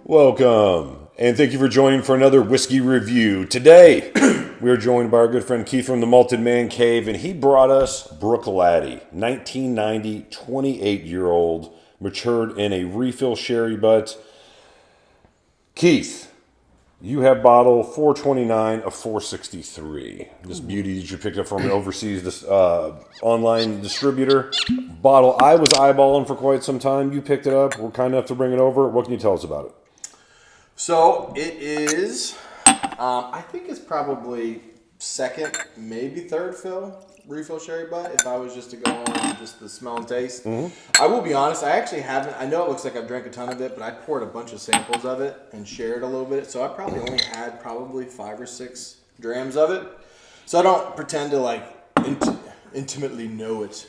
Welcome, and thank you for joining for another whiskey review. Today, we are joined by our good friend Keith from the Malted Mancave, and he brought us Bruichladdich, 1990, 28-year-old, matured in a refill sherry butt. Keith, you have bottle 429 of 463. This beauty that you picked up from an overseas online distributor. Bottle I was eyeballing for quite some time. You picked it up. We're kind enough to bring it over. What can you tell us about it? So it is, I think it's probably second, maybe third refill sherry butt, if I was just to go on just the smell and taste. Mm-hmm. I will be honest, I actually haven't, I know it looks like I've drank a ton of it, but I poured a bunch of samples of it and shared a little bit, so I probably only had 5 or 6 drams of it. So I don't pretend to like intimately know it.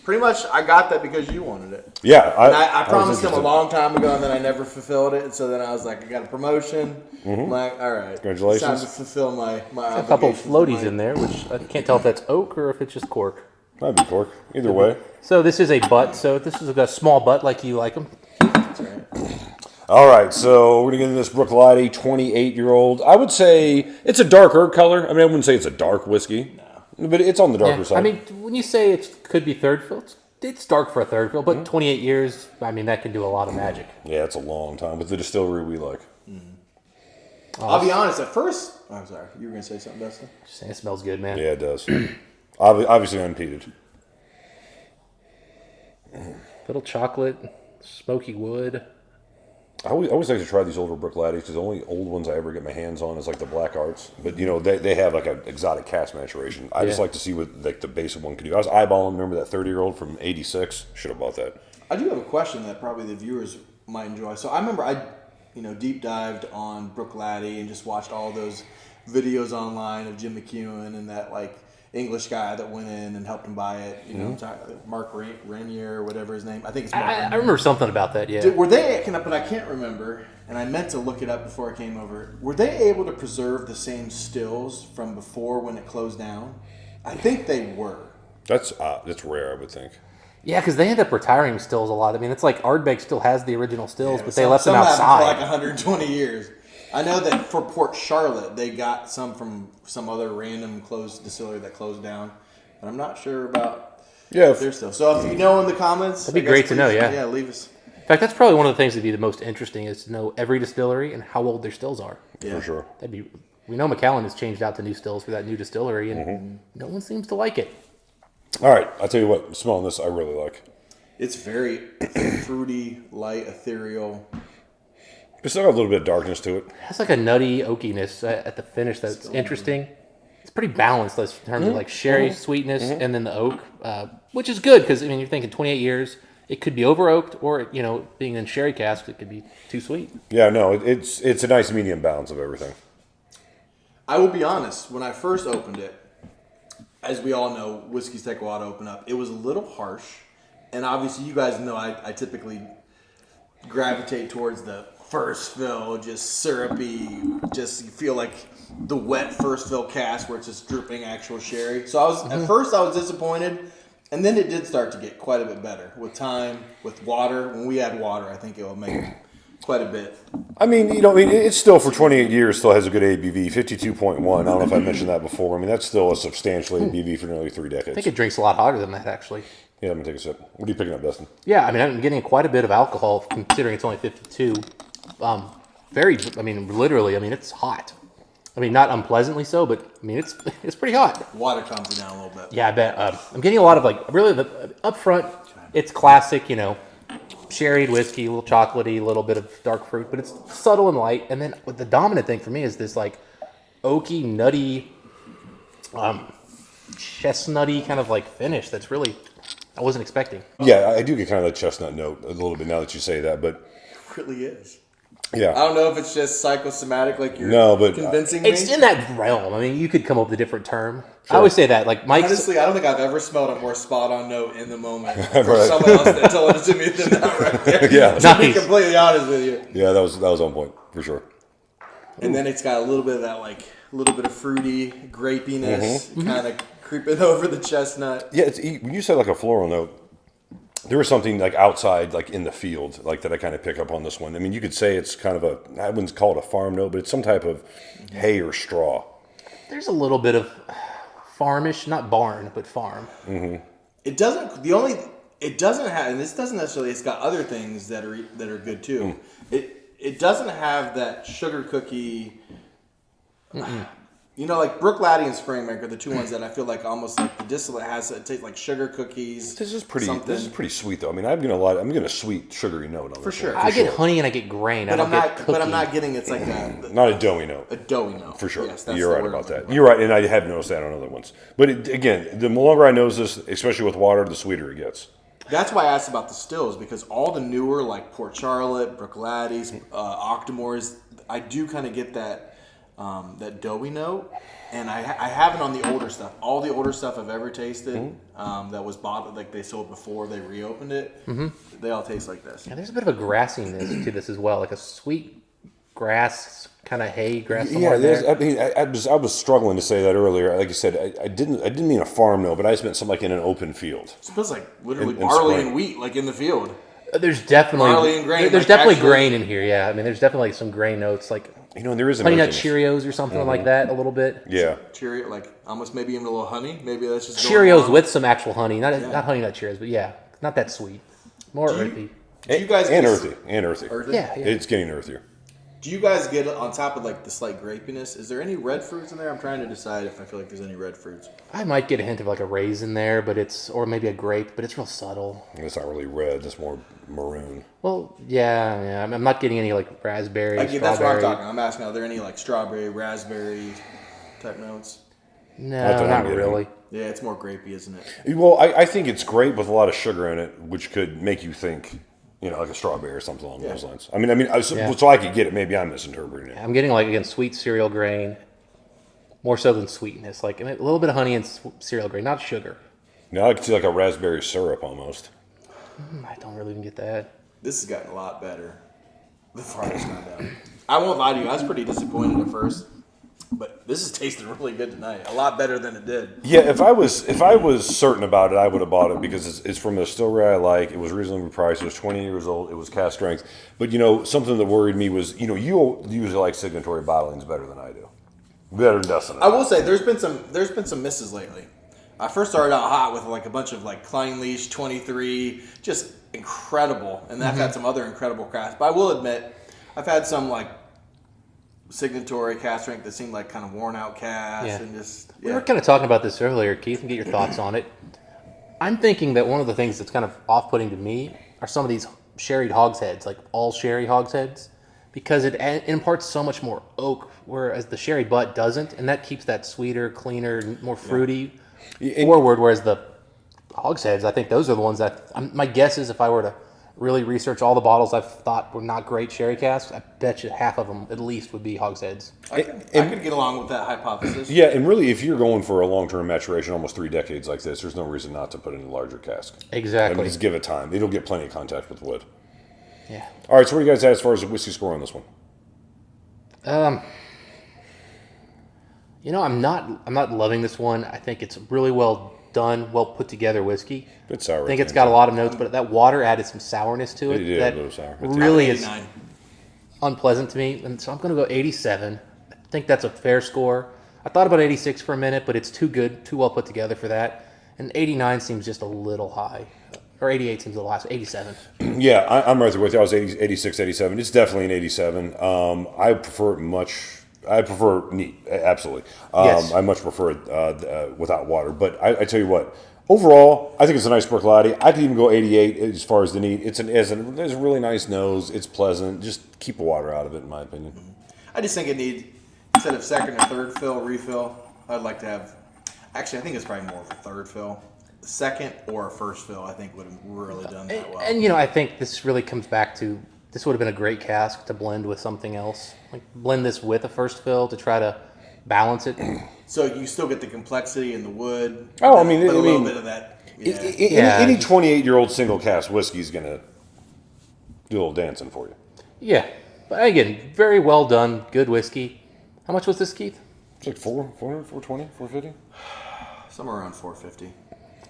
Pretty much, I got that because you wanted it. Yeah. I promised him a long time ago, and then I never fulfilled it. And so then I was like, I got a promotion. Mm-hmm. I'm like, all right. Congratulations. It's time to fulfill my a couple of floaties in there, which I can't tell if that's oak or if it's just cork. Might be cork. Either way. So this is a butt. So this is a small butt like you like them. That's right. All right, so we're going to get into this Bruichladdich 28-year-old. I would say it's a darker color. I mean, I wouldn't say it's a dark whiskey. No. But it's on the darker side. I mean, when you say it could be third fill, it's dark for a third fill, but 28 years, I mean, that can do a lot of magic. Yeah, it's a long time. With the distillery we like. Mm-hmm. I'll be honest, at first... I'm sorry, you were going to say something, Dustin? Just saying, it smells good, man. Yeah, it does. Obviously unpeated. Little chocolate, smoky wood. I always like to try these older Bruichladdich because the only old ones I ever get my hands on is like the Black Arts. But, you know, they have like an exotic cask maturation. I just like to see what like the basic one can do. I was eyeballing, remember that 30-year-old from 86? Should have bought that. I do have a question that probably the viewers might enjoy. So I remember I deep dived on Bruichladdich and just watched all those videos online of Jim McEwen and that like English guy that went in and helped him buy it. You know, Mark Rainier or whatever his name. I think it's Mark. I remember something about that. Yeah. Were they? But I can't remember. And I meant to look it up before I came over. Were they able to preserve the same stills from before when it closed down? I think they were. That's rare, I would think. Yeah, because they end up retiring stills a lot. I mean, it's like Ardbeg still has the original stills, but they left them outside for like 120 years. I know that for Port Charlotte, they got some from some other random closed distillery that closed down, but I'm not sure about their stuff. So if you know in the comments, that'd be great to know. Yeah, leave us. In fact, that's probably one of the things that'd be the most interesting is to know every distillery and how old their stills are. Yeah, for sure. We know Macallan has changed out to new stills for that new distillery, and no one seems to like it. All right, I'll tell you what. Smelling this, I really like. It's very fruity, light, ethereal. It's still got a little bit of darkness to it. It has like a nutty oakiness at the finish that's interesting. It's pretty balanced in terms of like sherry sweetness and then the oak, which is good because I mean you're thinking 28 years, it could be over oaked or being in sherry casks it could be too sweet. Yeah, no, it's a nice medium balance of everything. I will be honest, when I first opened it, as we all know, whiskeys take a while to open up. It was a little harsh, and obviously you guys know I typically gravitate towards the first fill, just syrupy, just you feel like the wet first fill cask where it's just dripping actual sherry. So at first I was disappointed, and then it did start to get quite a bit better with time, with water. When we add water, I think it will make quite a bit. I mean, it's still for 28 years still has a good ABV, 52.1. I don't know if I mentioned that before. I mean, that's still a substantial ABV for nearly 3 decades. I think it drinks a lot hotter than that actually. Yeah, let me take a sip. What are you picking up, Dustin? Yeah, I mean, I'm getting quite a bit of alcohol considering it's only 52. Literally, it's hot. I mean, not unpleasantly so, but I mean, it's pretty hot. Water calms it down a little bit. Yeah, I bet. I'm getting a lot of up front, it's classic, sherried whiskey, a little chocolatey, a little bit of dark fruit, but it's subtle and light. And then the dominant thing for me is this like oaky, nutty, chestnutty kind of like finish that's really I wasn't expecting. Yeah, I do get kind of the chestnut note a little bit now that you say that, but it really is. Yeah. I don't know if it's just psychosomatic, like you're convincing me. It's in that realm. I mean, you could come up with a different term. Sure. I always say that. Like Mike's... Honestly, I don't think I've ever smelled a more spot-on note in the moment for someone else that told it to me than that right there. Yeah. To be completely honest with you. Yeah, that was on point, for sure. And then it's got a little bit of that, like, a little bit of fruity grapiness kind of creeping over the chestnut. Yeah, when you say like a floral note, There was something like outside, like in the field, like that I kind of pick up on this one. I mean, you could say it's kind of I wouldn't call it a farm note, but it's some type of hay or straw. There's a little bit of farmish, not barn, but farm. Mm-hmm. It doesn't. It doesn't have, and this doesn't necessarily. It's got other things that are good too. It doesn't have that sugar cookie. You know, like Bruichladdich and Springmaker, the two ones that I feel like almost like the distillate has. It tastes like sugar cookies. This is pretty sweet though. I mean, I'm getting a sweet sugary note on for this sure. one. I get honey and I get grain. But I'm not getting. It's like not a doughy note. A doughy note. For sure. Yes, that's You're the right word about I'm that. You're right, and I have noticed that on other ones. But again, the longer I nose this, especially with water, the sweeter it gets. That's why I asked about the stills, because all the newer, like Port Charlotte, Bruichladdich, Octomores, I do kind of get that doughy note, and I haven't on the older stuff. All the older stuff I've ever tasted that was bought, like they sold before they reopened it, they all taste like this. Yeah, there's a bit of a grassiness to this as well, like a sweet grass, kind of hay grass. Yeah, there. I mean, I was struggling to say that earlier. Like I said, I didn't mean a farm note, but I just meant something like in an open field. It smells like literally In barley spring. and wheat, like in the field. There's definitely Barley and grain, There's like definitely actually- grain in here. Yeah, I mean, there's definitely some grain notes, like You know, and there is an honey nut earthiness. Cheerios or something like that, a little bit. Yeah. Cheerio, like almost maybe even a little honey. Maybe that's just going Cheerios on. with some actual honey, not honey nut Cheerios, but yeah, not that sweet, more earthy. Do you guys and get- earthy. Earthy? Yeah, yeah. It's getting earthier. Do you guys get on top of like the slight grapiness? Is there any red fruits in there? I'm trying to decide if I feel like there's any red fruits. I might get a hint of like a raisin there, but or maybe a grape, but it's real subtle. It's not really red. It's more maroon. Well, yeah. I'm not getting any like raspberry, Like, strawberry. that's what I'm talking. I'm asking, are there any like strawberry, raspberry type notes? No, that not I'm getting. really. Yeah, it's more grapey, isn't it? Well, I think it's great with a lot of sugar in it, which could make you think, like a strawberry or something along those lines. So I could get it. Maybe I'm misinterpreting it. I'm getting like again sweet cereal grain, more so than sweetness. Like a little bit of honey and cereal grain, not sugar. Now I could see like a raspberry syrup almost. I don't really even get that. This has gotten a lot better. The Friday's gone down. I won't lie to you. I was pretty disappointed at first, but this is tasting really good tonight. A lot better than it did. Yeah, if I was certain about it, I would have bought it because it's from a distillery I like. It was reasonably priced. It was 20 years old. It was cask strength. But something that worried me was you usually like Signatory bottlings better than I do, better than Dustin. I will say there's been some misses lately. I first started out hot with like a bunch of like Klein Leash 23, just incredible, and I've had some other incredible crafts. But I will admit, I've had some like Signatory cask strength that seemed like kind of worn out cask and just We were kind of talking about this earlier, Keith, and get your thoughts on it. I'm thinking that one of the things that's kind of off-putting to me are some of these sherried hogsheads, like all sherry hogsheads, because it imparts so much more oak, whereas the sherry butt doesn't, and that keeps that sweeter, cleaner, more fruity forward. Whereas the hogsheads, I think those are the ones that my guess is if I were to really research all the bottles I've thought were not great sherry casks, I bet you half of them at least would be hogsheads. I could get along with that hypothesis. Yeah, and really, if you're going for a long-term maturation, almost 3 decades like this, there's no reason not to put in a larger cask. Exactly. Just give it time. It'll get plenty of contact with wood. Yeah. All right, so what do you guys have as far as the whiskey score on this one? I'm not loving this one. I think it's really well done, well put together whiskey. Bit sour. I think it's got a lot of notes, but that water added some sourness to it. It did, that a little sour. really is 89. unpleasant to me, and so I'm going to go 87. I think that's a fair score. I thought about 86 for a minute, but it's too good, too well put together for that. And 89 seems just a little high. Or 88 seems a little high, so 87. Yeah, I'm right there with you. I was 86, 87. It's definitely an 87. I prefer it much. I prefer neat, absolutely. Yes. I much prefer it without water. But I tell you what, overall, I think it's a nice Bruichladdich. I could even go 88 as far as the neat. It's a really nice nose. It's pleasant. Just keep the water out of it, in my opinion. I just think it needs, instead of second or third fill, refill, I'd like to have, actually I think it's probably more of a third fill. Second or a first fill, I think would have really done that well. And I think this really comes back to, this would have been a great cask to blend with something else. Like blend this with a first fill to try to balance it. So you still get the complexity and the wood. Oh, but a little bit of that. Yeah. Any 28-year-old single cask whiskey is going to do a little dancing for you. Yeah. But again, very well done, good whiskey. How much was this, Keith? It's like 400, 420, 450. Somewhere around 450.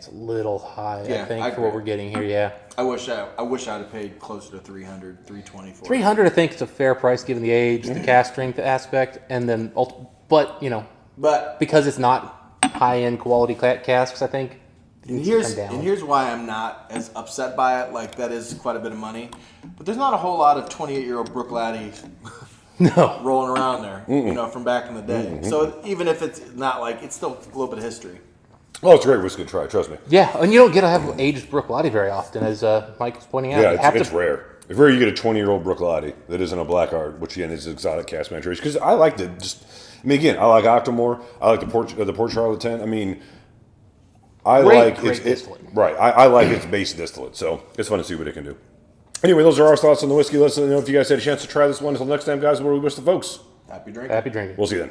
It's a little high, Yeah, I think, I for what agree. we're getting here. Yeah, I wish I'd have paid closer to 300, 320 for it. 300. I think it's a fair price given the age, the cask strength aspect, and then, but But because it's not high end quality casks, I think. and It needs to come down. here's why I'm not as upset by it. Like, that is quite a bit of money. But there's not a whole lot of 28-year-old Bruichladdich No. rolling around there, from back in the day. So even if it's not like, it's still a little bit of history. Oh, it's a great whiskey to try. Trust me. Yeah, and you don't get to have aged Bruichladdich very often, as Mike was pointing out. You Yeah, have it's to- rare. It's rare you get a 20-year-old Bruichladdich that isn't a black art, which again is exotic cask maturation. Because I like again, I like Octomore. I like the Port Charlotte 10. I mean, I Great like its distillate. right. I like its base distillate, so it's fun to see what it can do. Anyway, those are our thoughts on the whiskey. Let us know if you guys had a chance to try this one. Until next time, guys, where we wish the folks. Happy drinking. Happy drinking. We'll see you then.